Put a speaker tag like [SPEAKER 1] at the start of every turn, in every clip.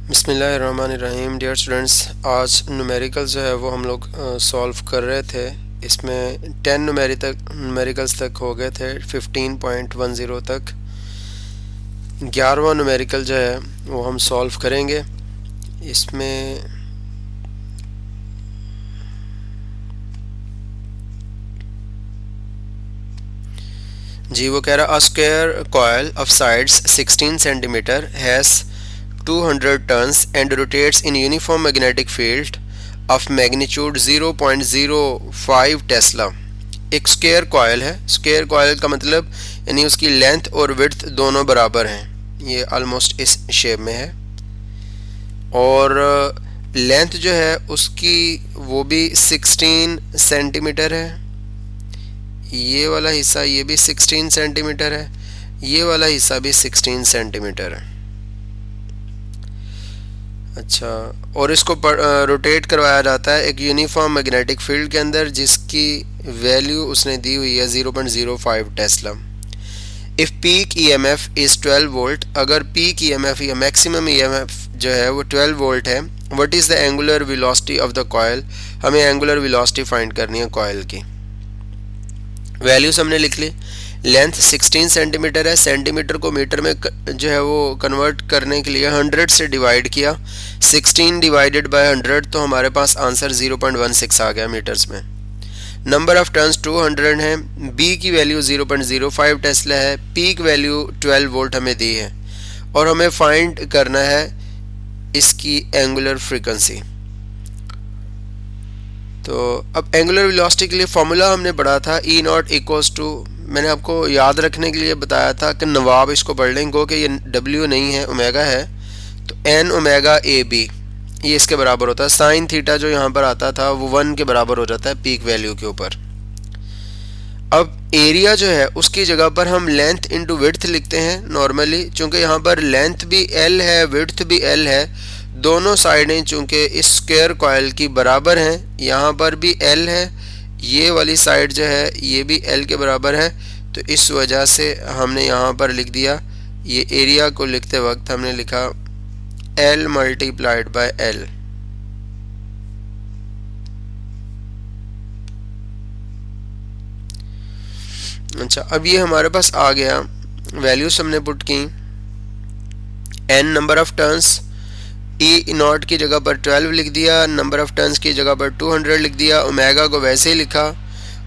[SPEAKER 1] बिस्मिल्लाहिर्रहमानिर्रहीम। Dear students, आज numerical जो है वो हम लोग सॉल्व कर रहे थे। इसमें 10 न्यूमेरिकल्स तक हो गए थे, 15.10 तक। 11वां न्यूमेरिकल जो है वो हम सॉल्व करेंगे। इसमें जी वो कह रहा, a square coil of sides 16 centimetre has 200 turns and rotates in uniform magnetic field of magnitude 0.05 Tesla. एक स्क्वायर कॉइल है। स्क्वायर कॉइल का मतलब यानी उसकी लेंथ और विड्थ दोनों बराबर हैं। ये ऑलमोस्ट इस शेप में है और लेंथ जो है उसकी वो भी 16 सेंटीमीटर है। ये वाला हिस्सा ये भी 16 सेंटीमीटर है, ये वाला हिस्सा भी 16 सेंटीमीटर है। अच्छा, और इसको रोटेट करवाया जाता है एक यूनिफॉर्म मैग्नेटिक फील्ड के अंदर, जिसकी वैल्यू उसने दी हुई है 0.05 Tesla. If peak EMF is 12 volt, अगर पीक ईएमएफ या मैक्सिमम ईएमएफ जो है वो 12 वोल्ट है, what is the angular velocity of the coil, हमें एंगुलर वेलोसिटी फाइंड करनी है कॉइल की। वैल्यूज हमने लिख ली। लेंथ 16 सेंटीमीटर है, सेंटीमीटर को मीटर में जो है वो कन्वर्ट करने के लिए 100 से डिवाइड किया। 16 डिवाइडेड बाय 100 तो हमारे पास आंसर 0.16 आ गया मीटर्स में। नंबर ऑफ टर्न्स 200 है, बी की वैल्यू 0.05 टेस्ला है, पीक वैल्यू 12 वोल्ट हमें दी है और हमें फाइंड करना है इसकी एंगुलर फ्रीक्वेंसी। तो अब एंगुलर वेलोसिटी के लिए फॉर्मूला हमने पढ़ा था E नॉट इक्वल्स टू, मैंने आपको याद रखने के लिए बताया था कि नवाब इसको पढ़ लेंगे कि ये W नहीं है, ओमेगा है, तो N ओमेगा ए बी ये इसके बराबर होता है। साइन थीटा जो यहाँ पर आता था वो 1 के बराबर हो जाता है पीक वैल्यू के ऊपर। अब एरिया जो है उसकी जगह पर हम लेंथ इंटू विड्थ लिखते हैं नॉर्मली, चूँकि यहाँ पर लेंथ भी L है विड्थ भी L है, दोनों साइडें चूँकि इस स्क्वायर कॉइल की बराबर हैं, यहाँ पर भी L है, ये वाली साइड जो है ये भी L के बराबर है, तो इस वजह से हमने यहाँ पर लिख दिया, ये एरिया को लिखते वक्त हमने लिखा L मल्टीप्लाइड बाय L। अच्छा, अब ये हमारे पास आ गया, वैल्यूज हमने पुट की। N number of turns, E not की जगह पर 12 लिख दिया, नंबर ऑफ टर्न्स की जगह पर 200 लिख दिया, ओमेगा को वैसे ही लिखा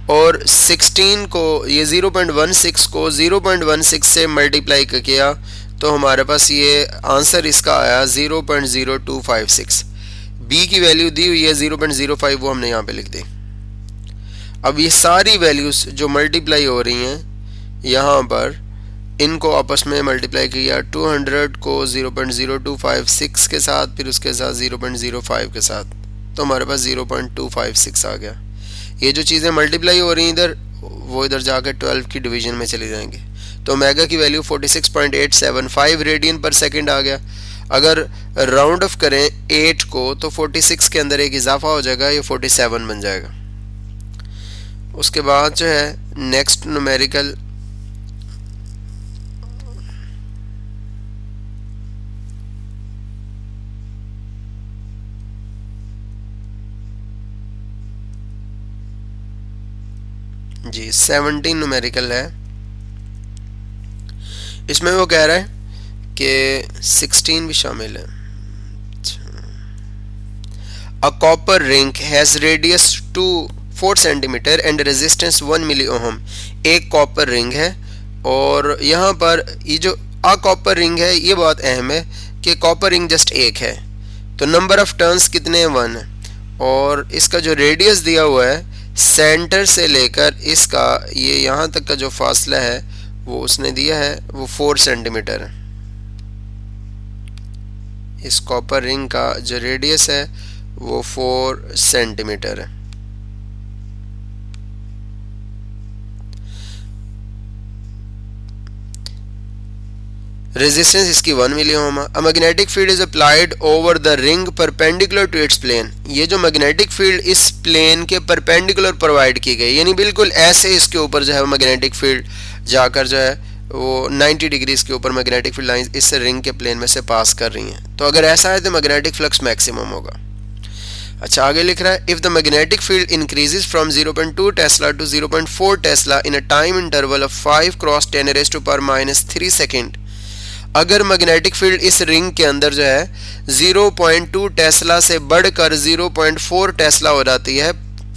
[SPEAKER 1] और 16 को ये 0.16 को 0.16 से मल्टीप्लाई किया तो हमारे पास ये आंसर इसका आया 0.0256। B की वैल्यू दी हुई है 0.05, वो हमने यहाँ पे लिख दी। अब ये सारी वैल्यूज जो मल्टीप्लाई हो रही हैं यहाँ पर, इनको आपस में मल्टीप्लाई किया, 200 को 0.0256 के साथ, फिर उसके साथ 0.05 के साथ, तो हमारे पास 0.256 आ गया। ये जो चीज़ें मल्टीप्लाई हो रही हैं इधर, वो इधर जाकर 12 की डिवीजन में चली जाएंगी, तो ओमेगा की वैल्यू 46.875 रेडियन पर सेकंड आ गया। अगर राउंड ऑफ करें 8 को तो 46 के अंदर एक इजाफा हो जाएगा, ये 47 बन जाएगा। उसके बाद जो है नेक्स्ट न्यूमेरिकल जी 17 न्यूमेरिकल है। इसमें वो कह रहा है कि 16 भी शामिल है। A copper ring has radius 4 centimetre and resistance 1 milli ohm. एक कॉपर रिंग है और यहाँ पर ये जो अ कॉपर रिंग है ये बहुत अहम है कि कॉपर रिंग जस्ट एक है, तो नंबर ऑफ टर्न्स कितने हैं 1 है, और इसका जो रेडियस दिया हुआ है सेंटर से लेकर इसका ये यहाँ तक का जो फासला है वो उसने दिया है वो 4 सेंटीमीटर है। इस कॉपर रिंग का जो रेडियस है वो 4 सेंटीमीटर है। रेजिस्टेंस इसकी 1 milli ohm. A magnetic field is applied over the ring perpendicular to its plane. ये जो मैग्नेटिक फील्ड इस प्लेन के परपेंडिकुलर प्रोवाइड की गई, यानी बिल्कुल ऐसे इसके ऊपर जो है मैग्नेटिक फील्ड जाकर जो है वो 90 डिग्रीज के ऊपर मैग्नेटिक फील्ड लाइंस इस रिंग के प्लेन में से पास कर रही हैं। तो अगर ऐसा है तो मैग्नेटिक फ्लक्स मैक्सिमम होगा। अच्छा, आगे लिख रहा है if the magnetic field increases from 0.2 tesla to 0.4 tesla in a time interval of 5 cross 10⁻³ second. अगर मैग्नेटिक फील्ड इस रिंग के अंदर जो है 0.2 टेस्ला से बढ़कर 0.4 टेस्ला हो जाती है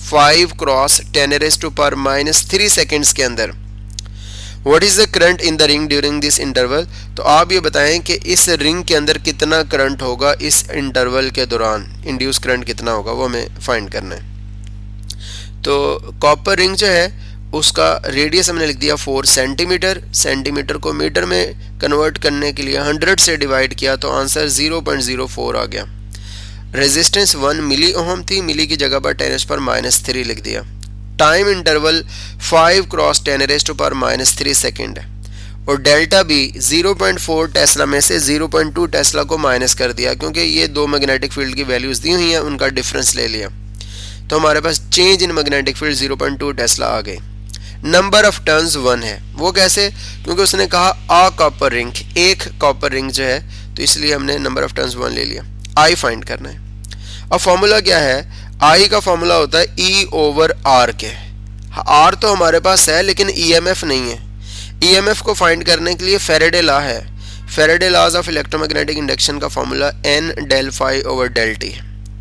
[SPEAKER 1] 5 क्रॉस 10⁻³ सेकेंड्स के अंदर, what is the current in the ring during this interval. तो आप ये बताएं कि इस रिंग के अंदर कितना करंट होगा इस इंटरवल के दौरान, इंड्यूस करंट कितना होगा वो हमें फाइंड करना है। तो कॉपर रिंग जो है उसका रेडियस हमने लिख दिया 4 सेंटीमीटर। सेंटीमीटर को मीटर में कन्वर्ट करने के लिए 100 से डिवाइड किया तो आंसर 0.04 आ गया। रेजिस्टेंस 1 मिली ओहम थी, मिली की जगह पर 10⁻³ लिख दिया। टाइम इंटरवल 5 क्रॉस 10⁻³ सेकेंड है और डेल्टा भी 0.4 टेस्ला में से 0.2 टेस्ला को माइनस कर दिया क्योंकि ये दो मैग्नेटिक फील्ड की वैल्यूज दी हुई हैं, उनका डिफरेंस ले लिया तो हमारे पास change in magnetic field 0.2 tesla आ गई। नंबर ऑफ टर्न्स 1 है, वो कैसे, क्योंकि उसने कहा आ कॉपर रिंग, एक कॉपर रिंग जो है, तो इसलिए हमने नंबर ऑफ टर्न्स 1 ले लिया। आई फाइंड करना है। अब फॉर्मूला क्या है, आई का फॉर्मूला होता है E/R के। R तो हमारे पास है लेकिन EMF नहीं है। EMF को फाइंड करने के लिए फेरेडे लॉ है। Faraday laws of electromagnetic induction का फॉर्मूला N∇φ/Δt।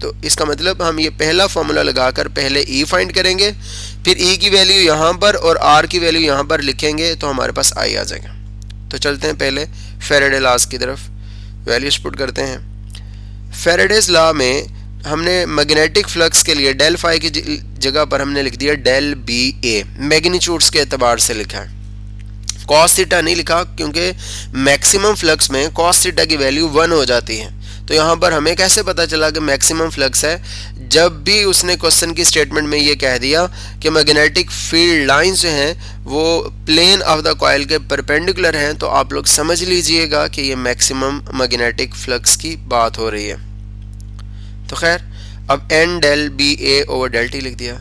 [SPEAKER 1] तो इसका मतलब हम ये पहला फॉर्मूला लगाकर पहले E फाइंड करेंगे, फिर E की वैल्यू यहाँ पर और R की वैल्यू यहाँ पर लिखेंगे तो हमारे पास I आ जाएगा। तो चलते हैं पहले फेरेडे लॉज की तरफ, वैल्यूज पुट करते हैं। फेरेडेज लॉ में हमने मैग्नेटिक फ्लक्स के लिए डेल फाई की जगह पर हमने लिख दिया डेल BA, मैग्नीट्यूड्स के एतबार से लिखा है, कॉस थीटा नहीं लिखा क्योंकि मैक्सिमम फ्लक्स में कॉस थीटा की वैल्यू 1 हो जाती है। तो यहाँ पर हमें कैसे पता चला कि मैक्सिमम फ्लक्स है, जब भी उसने क्वेश्चन की स्टेटमेंट में ये कह दिया कि मैग्नेटिक फील्ड लाइंस जो हैं वो प्लेन ऑफ द कॉइल के परपेंडिकुलर हैं, तो आप लोग समझ लीजिएगा कि ये मैक्सिमम मैग्नेटिक फ्लक्स की बात हो रही है। तो खैर अब N∇BA/Δt लिख दिया।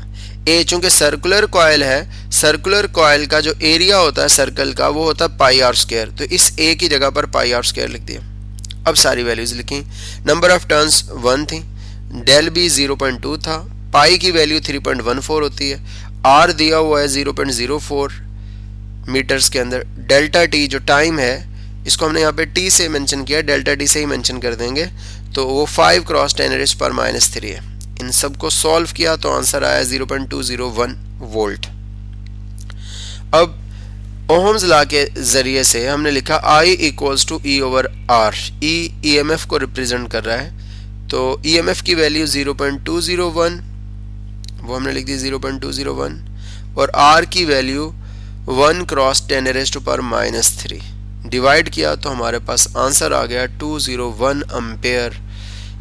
[SPEAKER 1] ए चूंकि सर्कुलर कॉइल है, सर्कुलर कॉइल का जो एरिया होता है सर्कल का वो होता है πr², तो इस ए की जगह पर πr² लिख दिया। अब सारी वैल्यूज लिखी। नंबर ऑफ टर्न्स 1 थी, डेल बी 0.2 था, पाई की वैल्यू 3.14 होती है, आर दिया हुआ है 0.04 मीटर्स के अंदर। डेल्टा टी जो टाइम है इसको हमने यहाँ पे टी से मेंशन किया, डेल्टा टी से ही मेंशन कर देंगे, तो वो 5 क्रॉस 10⁻³ है। इन सब को सॉल्व किया तो आंसर आया 0.201 वोल्ट। अब ओहम्स लॉ के जरिए से हमने लिखा I = E/R। E EMF को रिप्रेजेंट कर रहा है, तो EMF की वैल्यू 0.201, वो हमने लिख दी 0.201, और R की वैल्यू 1 क्रॉस 10⁻³ डिवाइड किया तो हमारे पास आंसर आ गया 201 एम्पेयर।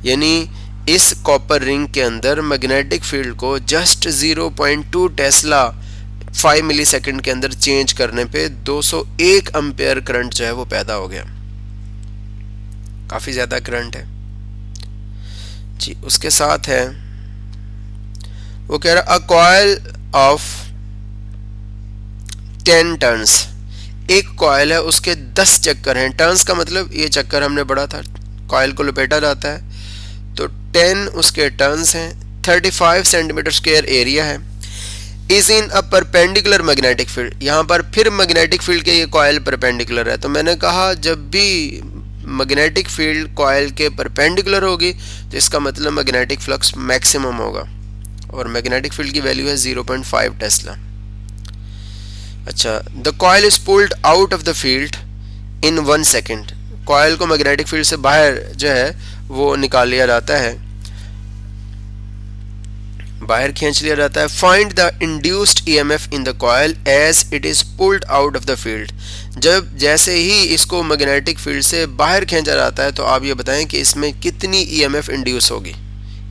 [SPEAKER 1] यानी इस कॉपर रिंग के अंदर मैग्नेटिक फील्ड को जस्ट 0.2 टेस्ला 5 मिली सेकेंड के अंदर चेंज करने पे 201 एम्पेयर करंट जो है वो पैदा हो गया। काफी ज्यादा करंट है जी। उसके साथ है वो कह रहा अ कॉइल ऑफ 10 टर्न्स, एक कॉइल है उसके 10 चक्कर हैं। टर्न्स का मतलब ये चक्कर हमने पढ़ा था, कॉइल को लपेटा जाता है, तो 10 उसके टर्न्स हैं, 35 सेंटीमीटर स्क्वायर एरिया है। Is in a perpendicular magnetic field, यहाँ पर फिर मैग्नेटिक फील्ड के ये कॉइल परपेंडिकुलर है, तो मैंने कहा जब भी मैग्नेटिक फील्ड कॉइल के परपेंडिकुलर होगी तो इसका मतलब मैग्नेटिक फ्लक्स मैक्सिमम होगा, और मैग्नेटिक फील्ड की वैल्यू है 0.5 टेस्ला। अच्छा, the coil is pulled out of the field in 1 second, coil को मैग्नेटिक फील्ड से बाहर जो है वो निकाल लिया जाता है, बाहर खींच लिया जाता है। Find the induced EMF in the coil as it is pulled out of the field, जब जैसे ही इसको मैग्नेटिक फील्ड से बाहर खींचा जाता है तो आप ये बताएं कि इसमें कितनी EMF इंड्यूस होगी।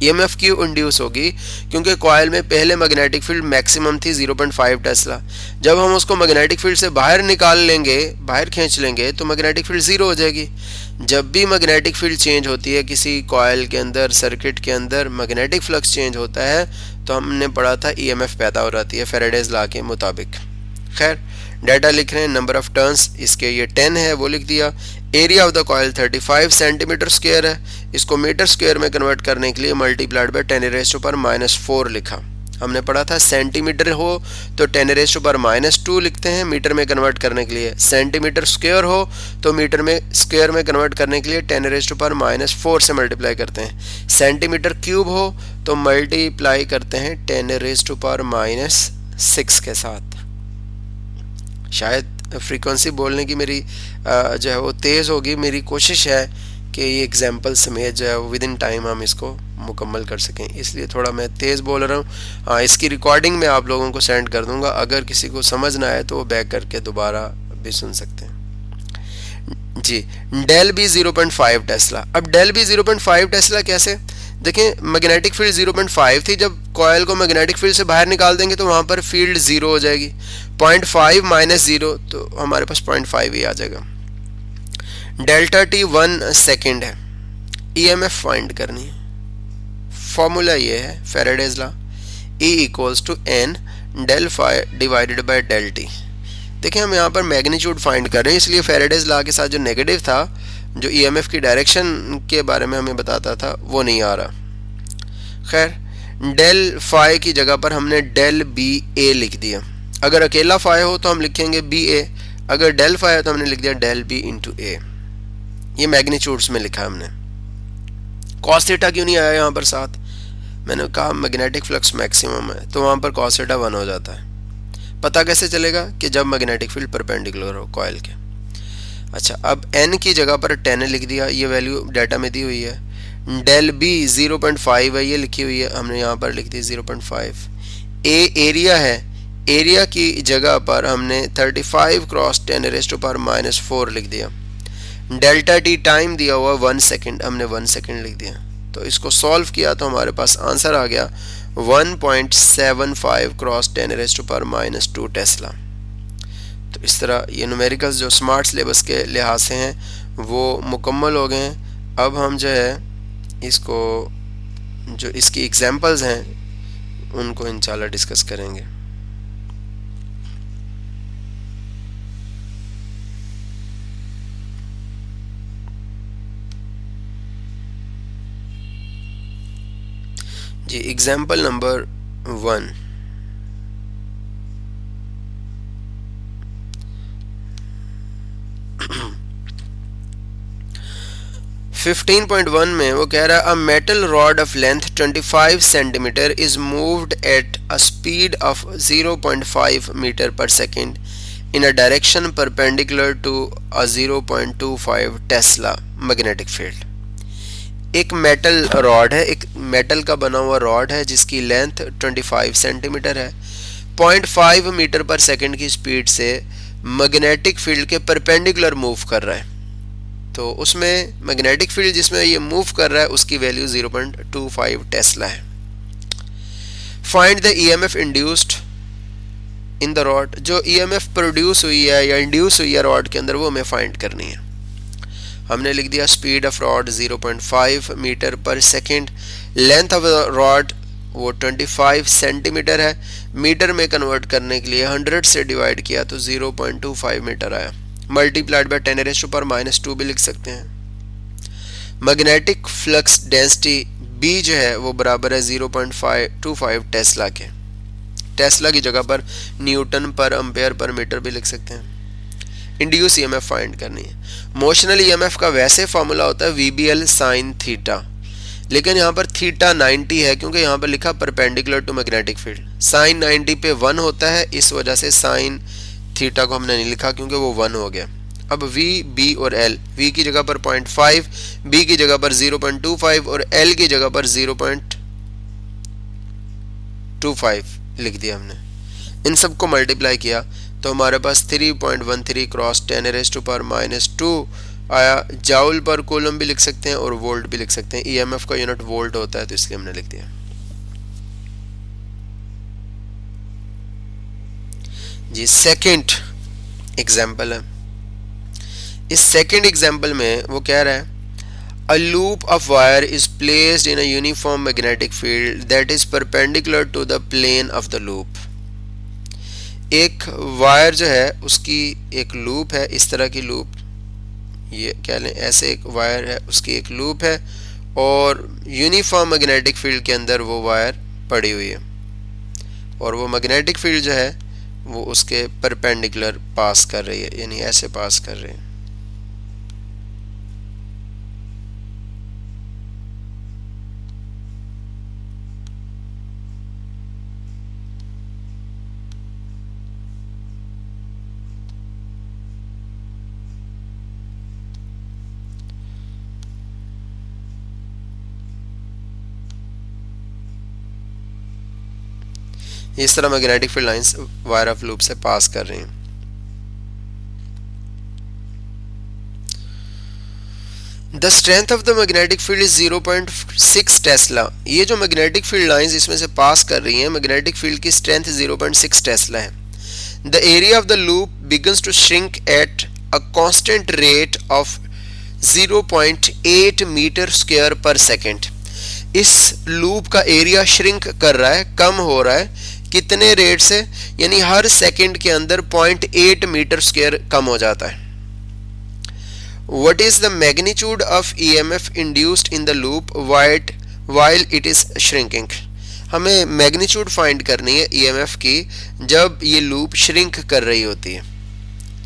[SPEAKER 1] EMF क्यों इंड्यूस होगी, क्योंकि कॉइल में पहले मैग्नेटिक फील्ड मैक्सिमम थी 0.5 टेस्ला, जब हम उसको मैग्नेटिक फील्ड से बाहर निकाल लेंगे, बाहर खींच लेंगे तो मैग्नेटिक फील्ड 0 हो जाएगी। जब भी मैग्नेटिक फील्ड चेंज होती है किसी कॉइल के अंदर, सर्किट के अंदर मैग्नेटिक फ्लक्स चेंज होता है तो हमने पढ़ा था EMF पैदा हो जाती है फेरेडेज लॉ के मुताबिक। खैर डाटा लिख रहे हैं, नंबर ऑफ टर्न्स इसके ये 10 है वो लिख दिया। Area of the coil 35 centimetre square है, इसको मीटर स्क्वायर में कन्वर्ट करने के लिए मल्टीप्लाइड बाय 10⁻⁻⁴ लिखा। हमने पढ़ा था सेंटीमीटर हो तो 10⁻⁻2 लिखते हैं मीटर में कन्वर्ट करने के लिए, सेंटीमीटर स्क्वायर हो तो मीटर में स्क्वायर में कन्वर्ट करने के लिए 10⁻⁴ से मल्टीप्लाई करते हैं, सेंटीमीटर क्यूब हो तो मल्टीप्लाई करते हैं 10⁻⁻6 के साथ। शायद फ्रीक्वेंसी बोलने की मेरी जो है वो तेज़ होगी, मेरी कोशिश है कि ये एग्जाम्पल समेत जो है वो विद इन टाइम हम इसको मुकम्मल कर सकें, इसलिए थोड़ा मैं तेज़ बोल रहा हूँ। हाँ, इसकी रिकॉर्डिंग मैं आप लोगों को सेंड कर दूंगा, अगर किसी को समझ ना आए तो वो बैक करके दोबारा भी सुन सकते हैं जी। Del B 0.5 tesla. अब डेल बी 0.5 टेस्ला कैसे, देखें मैग्नेटिक फील्ड 0.5 थी, जब कॉयल को मैग्नेटिक फील्ड से बाहर निकाल देंगे तो वहाँ पर फील्ड 0 हो जाएगी, 0.5 माइनस 0 तो हमारे पास 0.5 ही आ जाएगा। डेल्टा टी 1 सेकेंड है, ईएमएफ फाइंड करनी है, फॉर्मूला ये है Faraday's law, E equals to N del phi divided by del T. देखिए हम यहाँ पर मैग्नीट्यूड फाइंड कर रहे हैं, इसलिए फैराडेज लॉ के साथ जो नेगेटिव था, जो ईएमएफ की डायरेक्शन के बारे में हमें बताता था, वो नहीं आ रहा। खैर डेल फाई की जगह पर हमने डेल बी ए लिख दिया, अगर अकेला फाई हो तो हम लिखेंगे बी ए, अगर डेल फाई हो तो हमने लिख दिया डेल बी इंटू ए। ये मैग्नीट्यूड्स में लिखा हमने। कॉस थीटा क्यों नहीं आया यहाँ पर साथ, मैंने कहा मैग्नेटिक फ्लक्स मैक्सिमम है तो वहाँ पर कॉस थीटा 1 हो जाता है। पता कैसे चलेगा कि जब मैग्नेटिक फील्ड परपेंडिकुलर हो कॉइल के। अच्छा, अब एन की जगह पर 10 लिख दिया, ये वैल्यू डाटा में दी हुई है। डेल बी 0.5 है, ये लिखी हुई है, हमने यहाँ पर लिख दी 0.5। ए एरिया है, एरिया की जगह पर हमने 35 क्रॉस 10⁻⁻⁴ लिख दिया। डेल्टा टी टाइम दिया हुआ 1 सेकेंड, हमने 1 सेकेंड लिख दिया। तो इसको सॉल्व किया तो हमारे पास आंसर आ गया 1.75 क्रॉस 10⁻⁻2 टेस्ला। तो इस तरह ये न्यूमेरिकल्स जो स्मार्ट सिलेबस के लिहाज से हैं वो मुकम्मल हो गए हैं। अब हम जो है इसको जो इसकी एग्जांपल्स हैं उनको इंशाल्लाह डिस्कस करेंगे। जी, एग्जाम्पल नंबर 1। 15.1 में वो कह रहा है a metal rod of length 25 centimeter is moved at a speed of 0.5 meter per second in a direction perpendicular to a 0.25 tesla magnetic field. एक मेटल रॉड है, एक मेटल का बना हुआ रॉड है जिसकी लेंथ 25 सेंटीमीटर है, 0.5 मीटर पर सेकेंड की स्पीड से मैग्नेटिक फील्ड के परपेंडिकुलर मूव कर रहा है। तो उसमें मैग्नेटिक फील्ड जिसमें ये मूव कर रहा है उसकी वैल्यू 0.25 टेस्ला है। Find the EMF induced in the rod. जो ईएमएफ प्रोड्यूस हुई है या इंड्यूस हुई है रॉड के अंदर वो हमें फाइंड करनी है। हमने लिख दिया speed of rod 0.5 meter per second, length of rod वो 25 सेंटीमीटर है, मीटर में कन्वर्ट करने के लिए 100 से डिवाइड किया तो 0.25 मीटर आया, मल्टीप्लाइड बाय 10⁻⁻2 भी लिख सकते हैं। मैग्नेटिक फ्लक्स डेंसिटी B जो है वो बराबर है 0.25 टेस्ला के। टेस्ला की जगह पर Newton per ampere per metre भी लिख सकते हैं। इंड्यूस ईएमएफ फाइंड करनी है। मोशनल ईएमएफ का वैसे फॉर्मूला होता है VBL साइन थीटा, लेकिन यहाँ पर थीटा 90 है क्योंकि यहाँ पर लिखा perpendicular to magnetic field. Sine 90 पे 1 होता है, इस वजह से साइन थीटा को हमने नहीं लिखा क्योंकि वो 1 हो गया। अब V, B और L, V की जगह पर 0.5, B की जगह पर 0.25 और L की जगह पर 0.25 लिख दिया हमने। इन सबको मल्टीप्लाई किया तो हमारे पास 3.13 क्रॉस 10⁻⁻2 आया। जाउल पर कूलम भी लिख सकते हैं और वोल्ट भी लिख सकते हैं। ईएमएफ का यूनिट वोल्ट होता है तो इसलिए हमने लिख दिया। जी, सेकंड एग्जाम्पल है। इस सेकंड एग्जाम्पल में वो कह रहा है a loop of wire is placed in a uniform magnetic field that is perpendicular to the plane of the loop. एक वायर जो है उसकी एक लूप है, इस तरह की लूप, ये कह लें ऐसे एक वायर है, उसकी एक लूप है और यूनिफॉर्म मैग्नेटिक फील्ड के अंदर वो वायर पड़ी हुई है और वो मैग्नेटिक फील्ड जो है वो उसके परपेंडिकुलर पास कर रही है, यानी ऐसे पास कर रही है। इस तरह magnetic field lines wire of loop से पास कर रही हैं। The strength of the magnetic field is 0.6 Tesla. ये जो मैग्नेटिक फील्ड लाइंस इसमें से पास कर रही हैं, मैग्नेटिक फील्ड की स्ट्रेंथ 0.6 टेस्ला है। The area of the loop begins to shrink at a constant rate of 0.8 metre square per second. इस लूप का एरिया श्रिंक कर रहा है, कम हो रहा है, कितने रेट से, यानी हर सेकंड के अंदर 0.8 मीटर स्क्वायर कम हो जाता है। What is the magnitude of EMF induced in the loop while it is shrinking? हमें मैग्नीट्यूड फाइंड करनी है EMF की जब ये लूप श्रिंक कर रही होती है।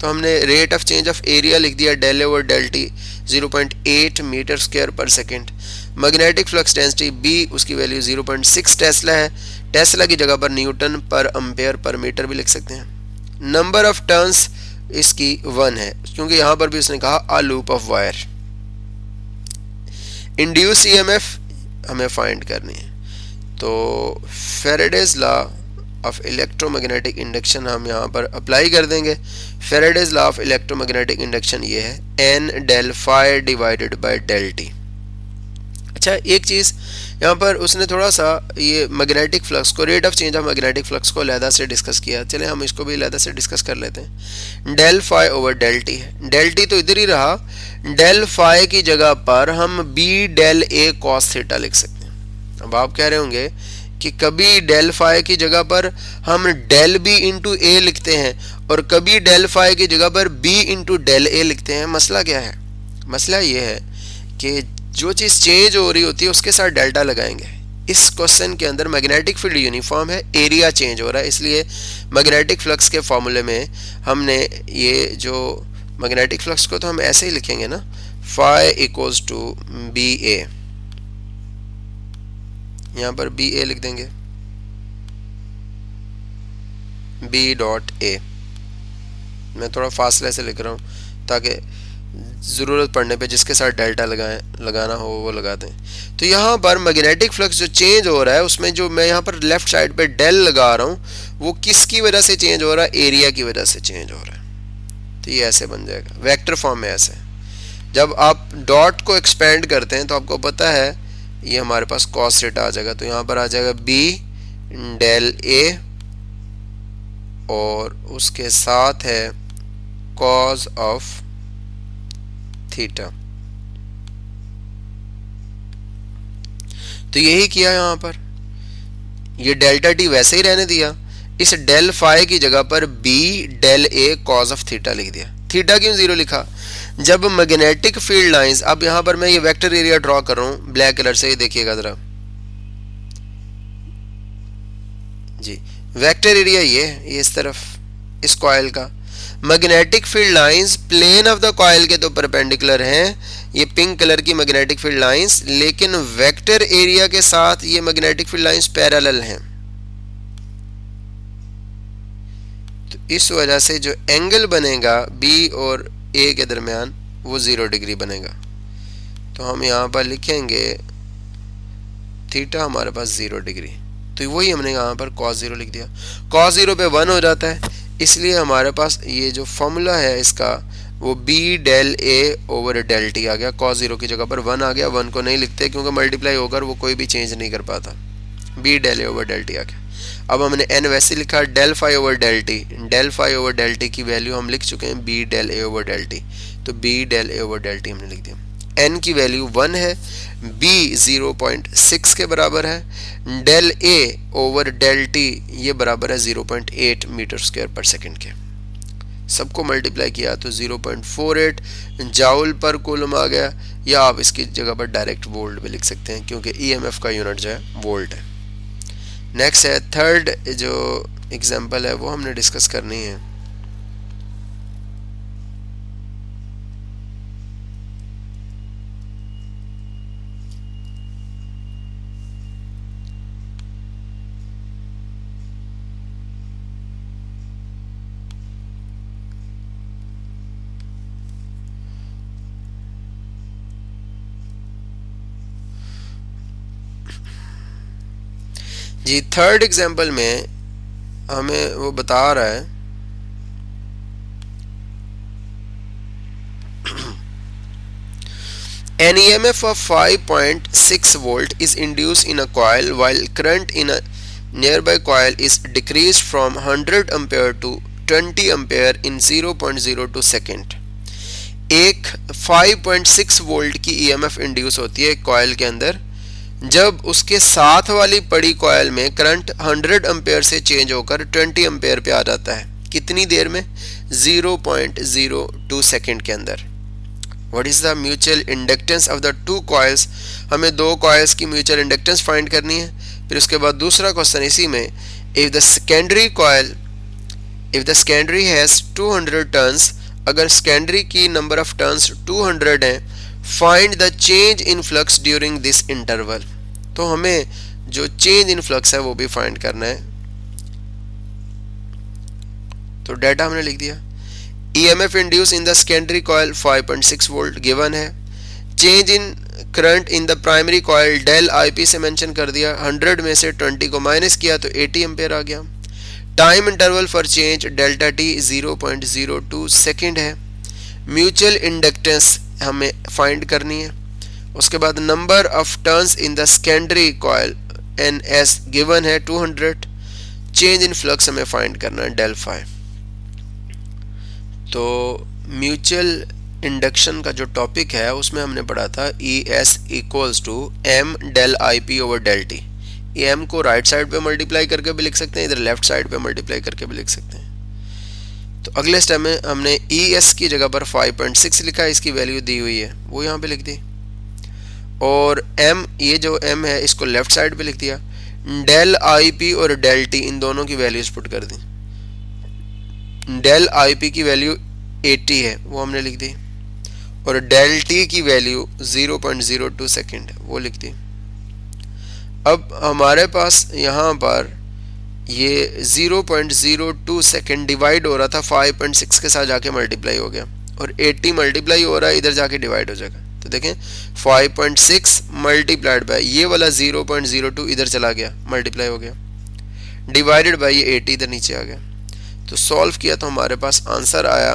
[SPEAKER 1] तो हमने rate of change of area लिख दिया del over del T 0.8 metre square per second. Magnetic flux density B उसकी वैल्यू 0.6 टेस्ला है। टेस्ला की जगह पर Newton per ampere per metre भी लिख सकते हैं। नंबर ऑफ टर्न्स इसकी 1 है, क्योंकि यहां पर भी उसने कहा a loop of wire. Induce EMF हमें फाइंड करनी है, तो Faraday's law of electromagnetic induction हम यहाँ पर अप्लाई कर देंगे। Faraday's law of electromagnetic induction ये है n del phi divided by del t. अच्छा, एक चीज़ यहाँ पर उसने थोड़ा सा ये मैग्नेटिक फ्लक्स को, rate of change of magnetic flux को अलहदा से डिस्कस किया। चले हम इसको भी अलहदा से डिस्कस कर लेते हैं। Del phi over del t है, डेल टी तो इधर ही रहा, डेल फाई की जगह पर हम B del A cos theta लिख सकते हैं। अब आप कह रहे होंगे कि कभी डेल फाई की जगह पर हम डेल बी इंटू ए लिखते हैं और कभी डेल फाई की जगह पर बी इंटू डेल ए लिखते हैं। मसला क्या है? मसला ये है कि जो चीज़ चेंज हो रही होती है उसके साथ डेल्टा लगाएंगे। इस क्वेश्चन के अंदर मैग्नेटिक फील्ड यूनिफॉर्म है, एरिया चेंज हो रहा है, इसलिए मैग्नेटिक फ्लक्स के फॉर्मूले में हमने ये जो मैग्नेटिक फ्लक्स को तो हम ऐसे ही लिखेंगे ना, फाई इक्वल्स टू बी ए, यहाँ पर बी ए लिख देंगे, बी डॉट ए। मैं थोड़ा फासले से लिख रहा हूँ ताकि ज़रूरत पड़ने पे जिसके साथ डेल्टा लगाना हो वो लगा दें। तो यहाँ पर मैग्नेटिक फ्लक्स जो चेंज हो रहा है उसमें जो मैं यहाँ पर लेफ्ट साइड पे डेल लगा रहा हूँ वो किसकी वजह से चेंज हो रहा है? एरिया की वजह से चेंज हो रहा है। तो ये ऐसे बन जाएगा वेक्टर फॉर्म में। ऐसे जब आप डॉट को एक्सपेंड करते हैं तो आपको पता है ये हमारे पास कॉस थीटा आ जाएगा। तो यहाँ पर आ जाएगा बी डेल ए और उसके साथ है कॉस ऑफ थीटा। तो यही किया यहाँ पर, ये डेल्टा टी वैसे ही रहने दिया, इस डेल फाई की जगह पर B del A cos of theta लिख दिया। थीटा क्यों 0 लिखा? जब मैग्नेटिक फील्ड लाइंस, अब यहाँ पर मैं ये वेक्टर एरिया ड्रॉ कर रहा हूँ ब्लैक कलर से, ये देखिएगा जरा जी, वेक्टर एरिया ये इस तरफ इस कॉइल का। Magnetic field lines plane of the coil के तो परपेंडिकुलर हैं, ये पिंक कलर की मैग्नेटिक फील्ड लाइंस, लेकिन वेक्टर एरिया के साथ ये मैग्नेटिक फील्ड लाइंस पैरेलल हैं। तो इस वजह से जो एंगल बनेगा बी और ए के दरमियान वो 0 डिग्री बनेगा। तो हम यहाँ पर लिखेंगे थीटा हमारे पास 0 डिग्री, तो वही हमने यहाँ पर cos 0 लिख दिया। cos 0 पे 1 हो जाता है, इसलिए हमारे पास ये जो फॉर्मूला है इसका वो b del a over del T आ गया। cos 0 की जगह पर 1 आ गया। 1 को नहीं लिखते क्योंकि मल्टीप्लाई होकर वो कोई भी चेंज नहीं कर पाता। b del a over del T आ गया। अब हमने n वैसे लिखा del phi over del T, del phi over del T की वैल्यू हम लिख चुके हैं b del a over del T, तो b del a over del T हमने लिख दिया। n की वैल्यू 1 है, b 0.6 के बराबर है, del a over del t ये बराबर है 0.8 मीटर स्क्वायर पर सेकंड के। सबको मल्टीप्लाई किया तो 0.48 जाउल पर कूलम आ गया, या आप इसकी जगह पर डायरेक्ट वोल्ट भी लिख सकते हैं क्योंकि ईएमएफ का यूनिट जो है वोल्ट है। नेक्स्ट है थर्ड जो एग्जांपल है वो हमने डिस्कस करनी है। जी थर्ड एग्जांपल में हमें वो बता रहा है an EMF of 5.6 volt is induced in a coil while current in a nearby coil is decreased from 100 ampere to 20 ampere in 0.02 second. एक 5.6 वोल्ट की EMF इंड्यूस होती है कॉइल के अंदर जब उसके साथ वाली पड़ी कॉइल में करंट 100 एम्पेयर से चेंज होकर 20 एम्पेयर पे आ जाता है। कितनी देर में? 0.02 सेकेंड के अंदर। What is the mutual inductance of the two coils? हमें दो कॉइल्स की म्यूचुअल इंडक्टेंस फाइंड करनी है। फिर उसके बाद दूसरा क्वेश्चन इसी में, if the secondary has 200 turns, अगर सेकेंडरी की नंबर ऑफ टर्न्स 200 हैं, find the change in flux during this interval. तो हमें जो चेंज इन फ्लक्स है वो भी फाइंड करना है। तो डेटा हमने लिख दिया। EMF induce in the secondary coil 5.6 volt given है। Change in current in the primary coil del IP से मेंशन कर दिया, 100 में से 20 को माइनस किया तो 80 एम्पेयर आ गया। Time interval for change delta t 0.02 second है। म्यूचुअल इंडक्टेंस हमें फाइंड करनी है। उसके बाद number of turns in the secondary coil NS given है 200। चेंज इन फ्लक्स हमें फाइंड करना है डेल फाई। तो म्यूचुअल इंडक्शन का जो टॉपिक है उसमें हमने पढ़ा था ES equals to M del IP over del T। M को राइट साइड पे मल्टीप्लाई करके भी लिख सकते हैं, इधर लेफ्ट साइड पे मल्टीप्लाई करके भी लिख सकते हैं। तो अगले स्टेप में हमने ES की जगह पर 5.6 लिखा है, इसकी वैल्यू दी हुई है वो यहाँ पे लिख दी, और M ये जो M है इसको लेफ्ट साइड पे लिख दिया। डेल IP और डेल T इन दोनों की वैल्यूज पुट कर दी। डेल IP की वैल्यू 80 है वो हमने लिख दी, और डेल T की वैल्यू 0.02 सेकेंड है वो लिख दी। अब हमारे पास यहाँ पर ये 0.02 सेकेंड डिवाइड हो रहा था 5.6 के साथ जाके मल्टीप्लाई हो गया, और 80 मल्टीप्लाई हो रहा है इधर जाके डिवाइड हो जाएगा। तो देखें 5.6 मल्टीप्लाइड बाय ये वाला 0.02 इधर चला गया मल्टीप्लाई हो गया, डिवाइडेड बाय ये 80 इधर नीचे आ गया। तो सॉल्व किया तो हमारे पास आंसर आया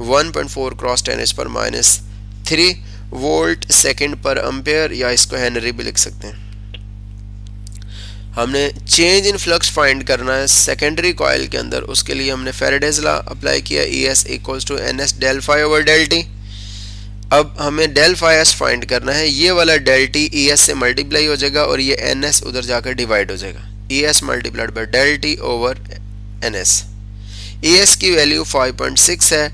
[SPEAKER 1] 1.4 क्रॉस 10 पर -3 वोल्ट सेकेंड पर एम्पेयर, या इसको हेनरी भी लिख सकते हैं। हमने चेंज इन फ्लक्स फाइंड करना है सेकेंडरी कॉइल के अंदर, उसके लिए हमने फेरेडेज लॉ अप्लाई किया, ES equals to NS del phi over del T। अब हमें डेल फाई S फाइंड करना है। ये वाला डेल T ES से मल्टीप्लाई हो जाएगा और ये NS उधर जाकर डिवाइड हो जाएगा, ES multiplied by del T over NS। ES की वैल्यू 5.6 है,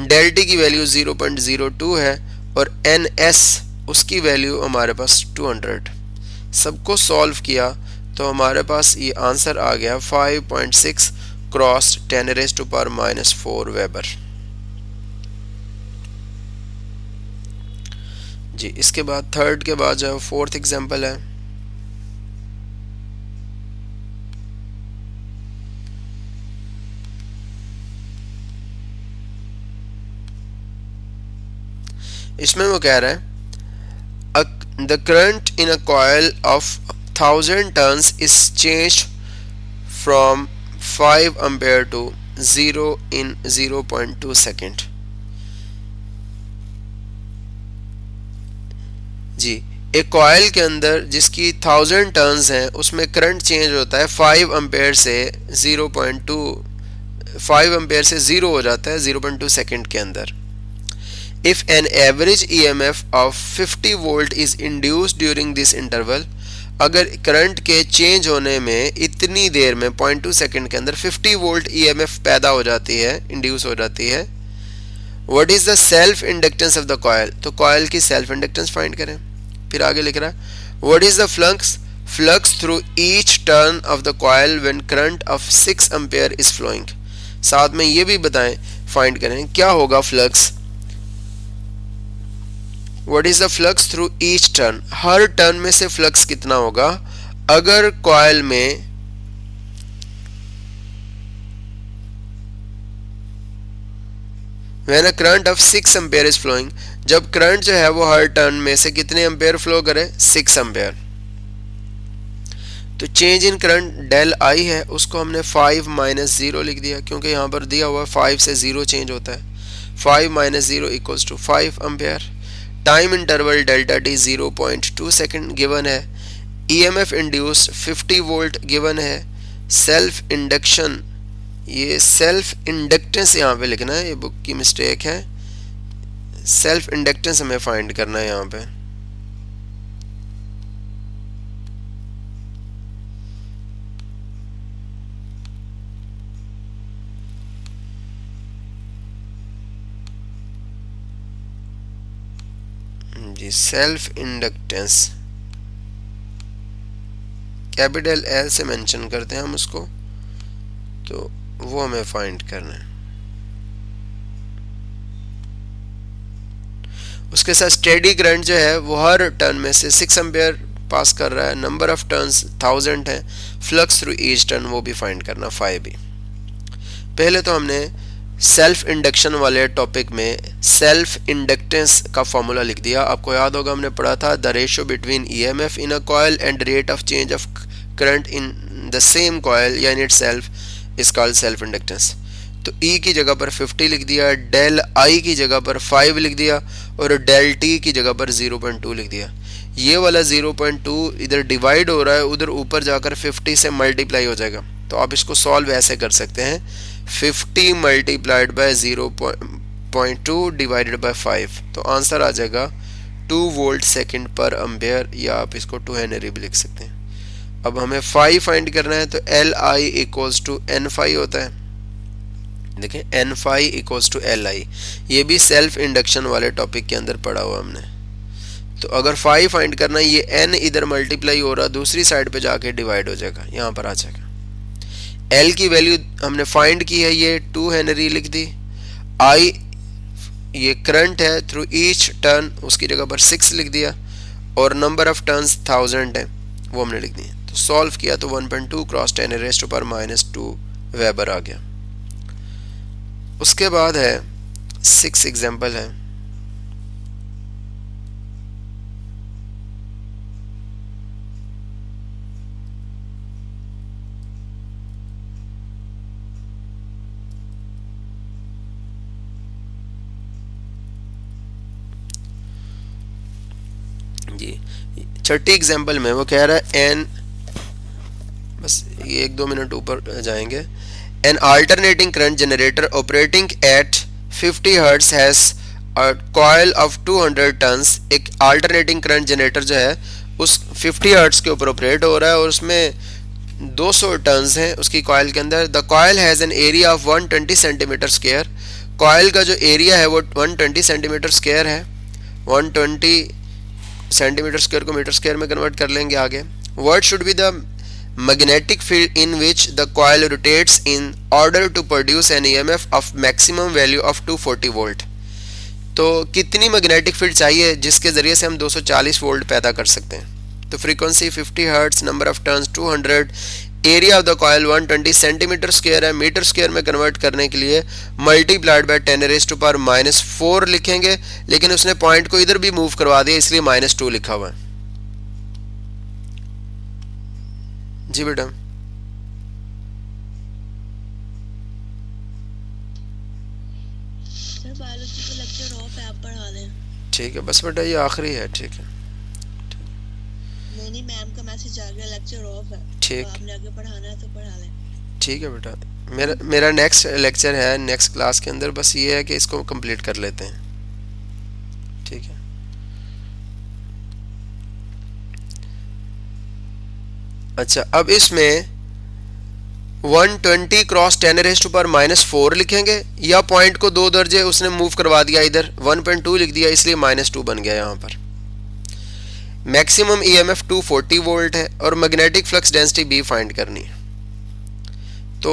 [SPEAKER 1] डेल T की वैल्यू 0.02 है, और NS उसकी वैल्यू हमारे पास 200। सबको सॉल्व किया तो हमारे पास ये आंसर आ गया 5.6 क्रॉस 10⁻⁻⁴ वेबर। जी इसके बाद थर्ड के बाद जो फोर्थ एग्जांपल है, इसमें वो कह रहा है the current in a coil of 1000 turns is changed from 5 ampere to 0 in 0.2 second। जी एक कॉइल के अंदर जिसकी 1000 टर्न्स हैं उसमें करंट चेंज होता है 5 एम्पेयर से 0.2 5 एम्पेयर से 0 हो जाता है 0.2 सेकेंड के अंदर। If an average EMF of 50 volt is induced during this interval, अगर करंट के चेंज होने में इतनी देर में 0.2 सेकंड के अंदर 50 वोल्ट EMF पैदा हो जाती है, इंड्यूस हो जाती है, what is the self inductance of the coil, तो कॉइल की सेल्फ इंडक्टेंस फाइंड करें। फिर आगे लिख रहा है what is the flux through each turn of the coil when current of 6 ampere is flowing. साथ में ये भी बताएं, फाइंड करें क्या होगा flux, what is the flux through each turn, हर टर्न में से फ्लक्स कितना होगा अगर कॉइल में when a current of 6 ampere is flowing, जब करंट जो है वो हर टर्न में से कितने एम्पेयर फ्लो करे, 6 एम्पेयर। तो change in current del I है, उसको हमने 5 माइनस 0 लिख दिया, क्योंकि यहाँ पर दिया हुआ 5 से 0 चेंज होता है। 5 minus 0 equals to 5 ampere. Time interval delta t 0.2 second given है। EMF इंड्यूस्ड 50 वोल्ट गिवन है। सेल्फ इंडक्शन, ये सेल्फ इंडक्टेंस यहाँ पे लिखना है, ये बुक की मिस्टेक है, सेल्फ इंडक्टेंस हमें फाइंड करना है यहाँ पे। जी सेल्फ इंडक्टेंस कैपिटल एल से मेंशन करते हैं हम उसको, तो वो हमें फाइंड करना है। उसके साथ स्टेडी करंट जो है वो हर टर्न में से 6 एम्पेयर पास कर रहा है, नंबर ऑफ टर्न्स 1000 है, फ्लक्स थ्रू ईच टर्न वो भी फाइंड करना 5 भी। पहले तो हमने सेल्फ इंडक्शन वाले टॉपिक में सेल्फ इंडक्टेंस का फॉर्मूला लिख दिया। आपको याद होगा हमने पढ़ा था the ratio between EMF in a coil and rate of change of current in the same coil या in itself is called self inductance. तो E की जगह पर 50 लिख दिया, डेल I की जगह पर 5 लिख दिया और डेल T की जगह पर 0.2 लिख दिया। ये वाला 0.2 इधर डिवाइड हो रहा है, उधर ऊपर जाकर 50 से मल्टीप्लाई हो जाएगा। तो आप इसको सॉल्व ऐसे कर सकते हैं 50 मल्टीप्लाइड बाय 0.2 डिवाइडेड बाय 5, तो आंसर आ जाएगा 2 वोल्ट सेकंड पर एम्पेयर, या आप इसको 2 हेनरी भी लिख सकते हैं। अब हमें फाई फाइंड करना है, तो LI इक्वल्स टू N5 होता है। देखिए N5 इक्वल्स टू LI, ये भी सेल्फ इंडक्शन वाले टॉपिक के अंदर पढ़ा हुआ हमने। तो अगर फाई फाइंड करना है, ये N इधर मल्टीप्लाई हो रहा, दूसरी साइड पे जाके डिवाइड हो जाएगा, यहाँ पर आ जाएगा। L की वैल्यू हमने फाइंड की है, ये 2 हेनरी लिख दी। I ये करंट है थ्रू ईच टर्न, उसकी जगह पर 6 लिख दिया, और नंबर ऑफ टर्न्स 1000 है, वो हमने लिख दिया। तो सॉल्व किया तो 1.2 cross 10 raised to power -2 weber आ गया। उसके बाद है 6 एग्जाम्पल है। जी छठी एग्जाम्पल में वो कह रहा है एन, बस ये 1-2 मिनट ऊपर जाएंगे। An alternating current generator operating at 50 hertz has a coil of 200 turns. एक अल्टरनेटिंग करंट जनरेटर जो है उस 50 हर्ट्ज के ऊपर ऑपरेट हो रहा है और उसमें 200 टन्स हैं उसकी कॉइल के अंदर। The coil has an area of 120 centimetre square. Coil का जो एरिया है वो 120 सेंटीमीटर स्क्वायर है। 120 सेंटीमीटर स्क्वायर को मीटर स्क्वायर में कन्वर्ट कर लेंगे आगे। What should be the magnetic field in which the coil rotates in order to produce an EMF of maximum value of 240 volt। तो कितनी मैग्नेटिक फील्ड चाहिए जिसके ज़रिए से हम 240 वोल्ट पैदा कर सकते हैं। तो frequency 50 hertz, number of turns 200, area of the coil 120 centimetre square है। मीटर स्क्वायर में कन्वर्ट करने के लिए multiplied by 10 raised to power -4 लिखेंगे, लेकिन उसने पॉइंट को इधर भी मूव करवा दिया इसलिए -2 लिखा हुआ है। जी बेटा
[SPEAKER 2] सर बायोलॉजी का लेक्चर ऑफ है, आप पढ़ा दें।
[SPEAKER 1] ठीक है, बस बेटा ये आखिरी है। ठीक है,
[SPEAKER 2] नहीं मैम का मैसेज आ गया, लेक्चर ऑफ है,
[SPEAKER 1] ठीक,
[SPEAKER 2] तो आपने आगे पढ़ाना है तो पढ़ा लें।
[SPEAKER 1] ठीक है बेटा। मेरा नेक्स्ट लेक्चर है नेक्स्ट क्लास के अंदर, बस ये है कि इसको कंप्लीट कर लेते हैं। ठीक है। अच्छा, अब इसमें 120 क्रॉस 10⁻⁻⁴ लिखेंगे, या पॉइंट को 2 दर्जे उसने मूव करवा दिया, इधर 1.2 लिख दिया, इसलिए -2 बन गया यहाँ पर। मैक्सिमम ईएमएफ 240 वोल्ट है और magnetic flux density B find करनी है। तो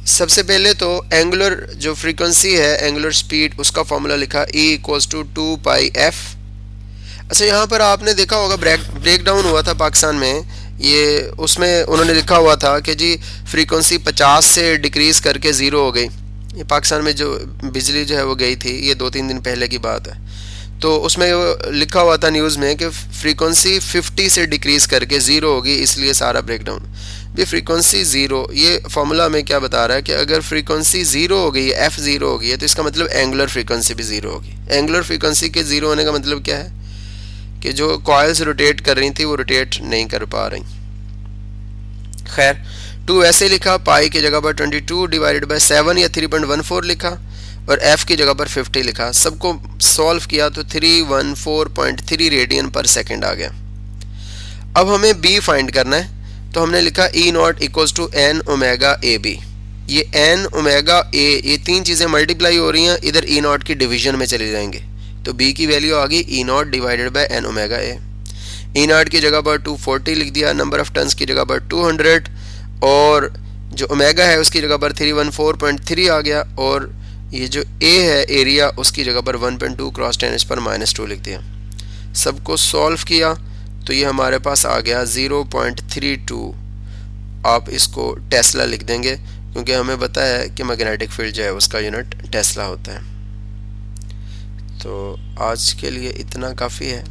[SPEAKER 1] सबसे पहले तो एंगुलर जो फ्रीक्वेंसी है, एंगुलर स्पीड, उसका फॉर्मूला लिखा E = 2πf। अच्छा, यहाँ पर आपने देखा होगा ब्रेक डाउन हुआ था पाकिस्तान में, ये उसमें उन्होंने लिखा हुआ था कि जी फ्रीक्वेंसी 50 से डिक्रीज़ करके 0 हो गई। ये पाकिस्तान में जो बिजली जो है वो गई थी, ये 2-3 दिन पहले की बात है। तो उसमें लिखा हुआ था न्यूज़ में कि फ्रीक्वेंसी 50 से डिक्रीज़ करके 0 होगी, इसलिए सारा ब्रेकडाउन। ये फ्रीक्वेंसी 0, ये फार्मूला में क्या बता रहा है कि अगर फ्रीक्वेंसी 0 हो गई, F 0 हो गई है, तो इसका मतलब एंगुलर फ्रीक्वेंसी भी 0 होगी। एंगुलर फ्रीक्वेंसी के 0 होने का मतलब क्या है कि जो कॉइल्स रोटेट कर रही थी वो रोटेट नहीं कर पा रही। खैर, 2 ऐसे लिखा, पाई की जगह पर 22/7 या 3.14 लिखा, और f की जगह पर 50 लिखा। सबको सॉल्व किया तो 314.3 रेडियन पर सेकंड आ गया। अब हमें b फाइंड करना है, तो हमने लिखा E0 = n⍵ab। ये n⍵a, ये तीन चीज़ें मल्टीप्लाई हो रही हैं, इधर E0 की डिवीजन में चले जाएंगे, तो b की वैल्यू आ गई E0 / n⍵a। E0 की जगह पर 240 लिख दिया, नंबर ऑफ टन्स की जगह पर 200, और जो ओमेगा है उसकी जगह पर 314.3 आ गया, और ये जो a है एरिया, उसकी जगह पर 1.2 क्रॉस 10⁻⁻² लिख दिया। सबको सॉल्व किया तो ये हमारे पास आ गया 0.32। आप इसको टेस्ला लिख देंगे, क्योंकि हमें पता है कि मैग्नेटिक फील्ड जो है उसका यूनिट टेस्ला होता है। तो आज के लिए इतना काफ़ी है।